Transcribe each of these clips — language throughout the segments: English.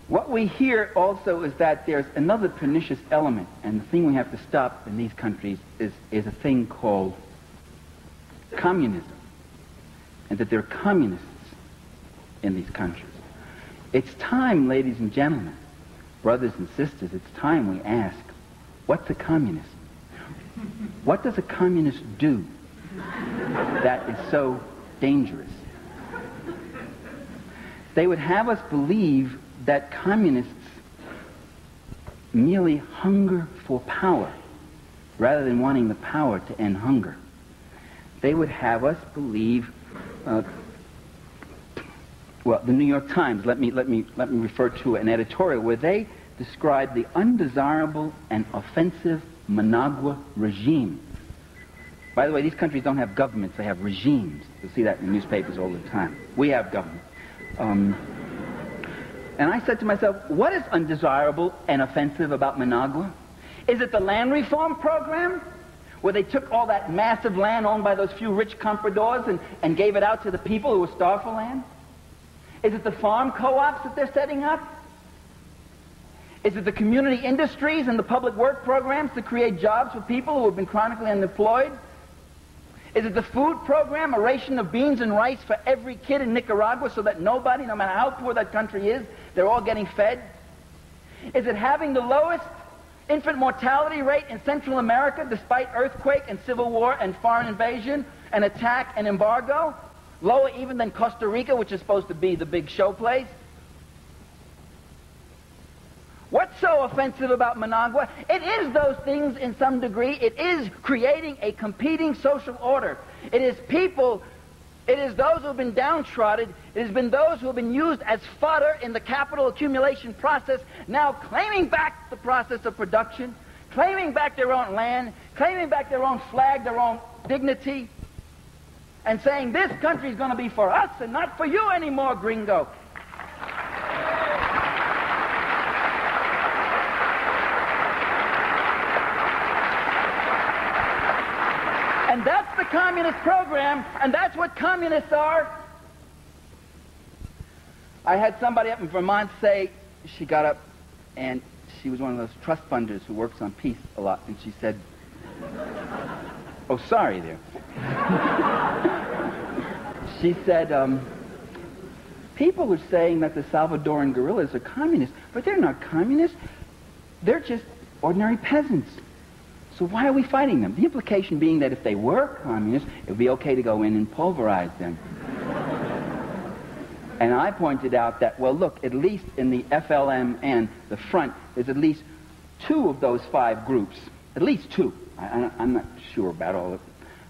What we hear also is that there's another pernicious element, and the thing we have to stop in these countries is a thing called communism, and that there are communists in these countries. It's time, ladies and gentlemen, brothers and sisters, it's time we ask, what's a communist? What does a communist do that is so dangerous? They would have us believe that communists merely hunger for power rather than wanting the power to end hunger. They would have us believe, well, the New York Times, let me refer to an editorial where they describe the undesirable and offensive Managua regime. By the way, these countries don't have governments, they have regimes. You'll see that in newspapers all the time. We have government. And I said to myself, what is undesirable and offensive about Managua? Is it the land reform program, where they took all that massive land owned by those few rich compradors and gave it out to the people who were starved for land? Is it the farm co-ops that they're setting up? Is it the community industries and the public work programs to create jobs for people who have been chronically unemployed? Is it the food program, a ration of beans and rice for every kid in Nicaragua so that nobody, no matter how poor that country is, they're all getting fed? Is it having the lowest infant mortality rate in Central America despite earthquake and civil war and foreign invasion and attack and embargo? Lower even than Costa Rica, which is supposed to be the big show place? What's so offensive about Managua? It is those things in some degree. It is creating a competing social order. It is people, it is those who have been downtrodden, it has been those who have been used as fodder in the capital accumulation process, now claiming back the process of production, claiming back their own land, claiming back their own flag, their own dignity, and saying, this country is going to be for us and not for you anymore, gringo. And that's the communist program, and that's what communists are. I had somebody up in Vermont say, she got up, and she was one of those trust funders who works on peace a lot, and she said, oh, sorry there. She said, people are saying that the Salvadoran guerrillas are communists, but they're not communists. They're just ordinary peasants. So why are we fighting them? The implication being that if they were communists, it would be okay to go in and pulverize them. And I pointed out that, well, look, at least in the FLM and the Front, there's at least 2 of those 5 groups, at least 2. I'm not sure about all of it,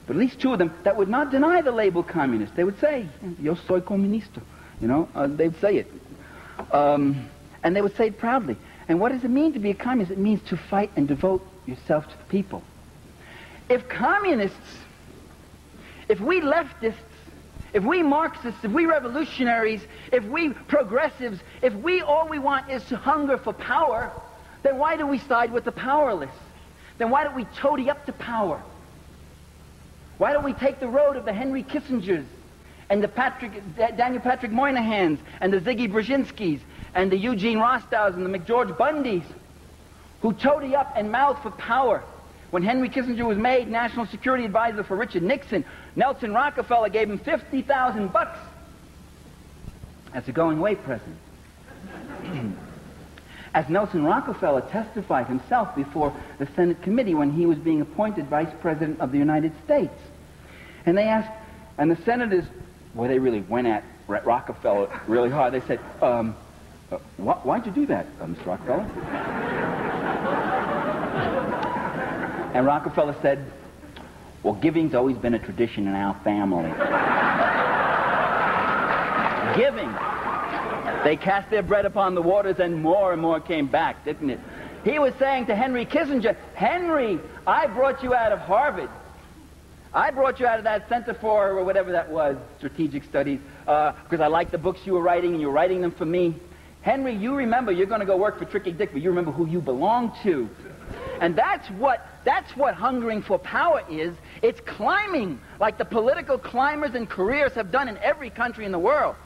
but at least 2 of them that would not deny the label communist. They would say, yo soy comunista, you know, they'd say it. And they would say it proudly. And what does it mean to be a communist? It means to fight and devote yourself to the people. If communists, if we leftists, if we Marxists, if we revolutionaries, if we progressives, if we all we want is to hunger for power, then why do we side with the powerless? Then why don't we toady up to power? Why don't we take the road of the Henry Kissingers and the Daniel Patrick Moynahans and the Ziggy Brzezinskis and the Eugene Rostows and the McGeorge Bundys, who toady up and mouth for power? When Henry Kissinger was made National Security Advisor for Richard Nixon, Nelson Rockefeller gave him $50,000 as a going-away present. As Nelson Rockefeller testified himself before the Senate committee when he was being appointed Vice President of the United States. And they asked, and the senators, well, they really went at Rockefeller really hard. They said, why'd you do that, Mr. Rockefeller? And Rockefeller said, well, giving's always been a tradition in our family. Giving. They cast their bread upon the waters and more came back, didn't it? He was saying to Henry Kissinger, Henry, I brought you out of Harvard. I brought you out of that Center for, or whatever that was, Strategic Studies, because I liked the books you were writing and you were writing them for me. Henry, you remember you're going to go work for Tricky Dick, but you remember who you belong to. And that's what hungering for power is. It's climbing, like the political climbers and careers have done in every country in the world.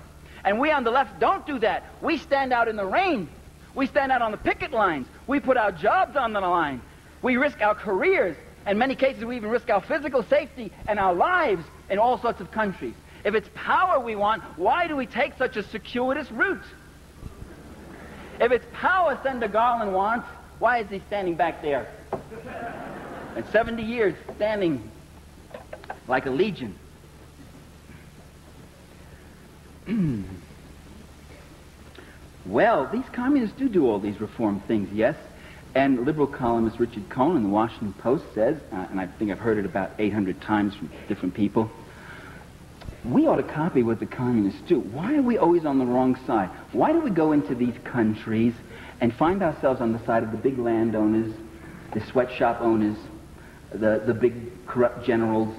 And we on the left don't do that. We stand out in the rain We stand out on the picket lines. We put our jobs on the line. We risk our careers. In many cases, we even risk our physical safety and our lives in all sorts of countries. If it's power we want, why do we take such a circuitous route? If it's power Senator Garland wants, why is he standing back there? And 70 years standing like a legion. Well, these communists do all these reform things, yes. And liberal columnist Richard Cohen in the Washington Post says, and I think I've heard it about 800 times from different people, we ought to copy what the communists do. Why are we always on the wrong side? Why do we go into these countries and find ourselves on the side of the big landowners, the sweatshop owners, the big corrupt generals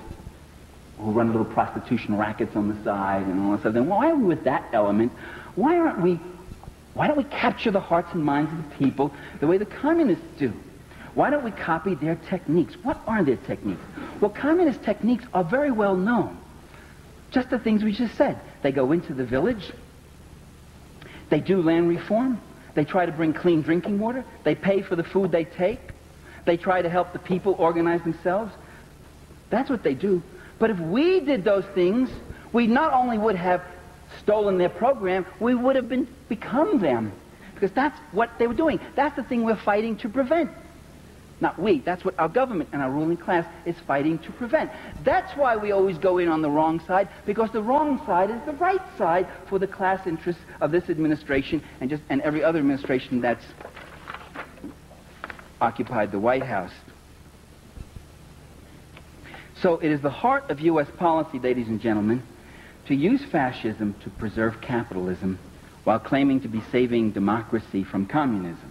who run little prostitution rackets on the side and all that stuff? Then why are we with that element? Why don't we capture the hearts and minds of the people the way the communists do? Why don't we copy their techniques? What are their techniques? Well, communist techniques are very well known. Just the things we just said. They go into the village. They do land reform. They try to bring clean drinking water. They pay for the food they take. They try to help the people organize themselves. That's what they do. But if we did those things, we not only would have stolen their program, we would have become them. Because that's what they were doing. That's the thing we're fighting to prevent. Not we. That's what our government and our ruling class is fighting to prevent. That's why we always go in on the wrong side, because the wrong side is the right side for the class interests of this administration and every other administration that's occupied the White House. So it is the heart of U.S. policy, ladies and gentlemen, to use fascism to preserve capitalism while claiming to be saving democracy from communism.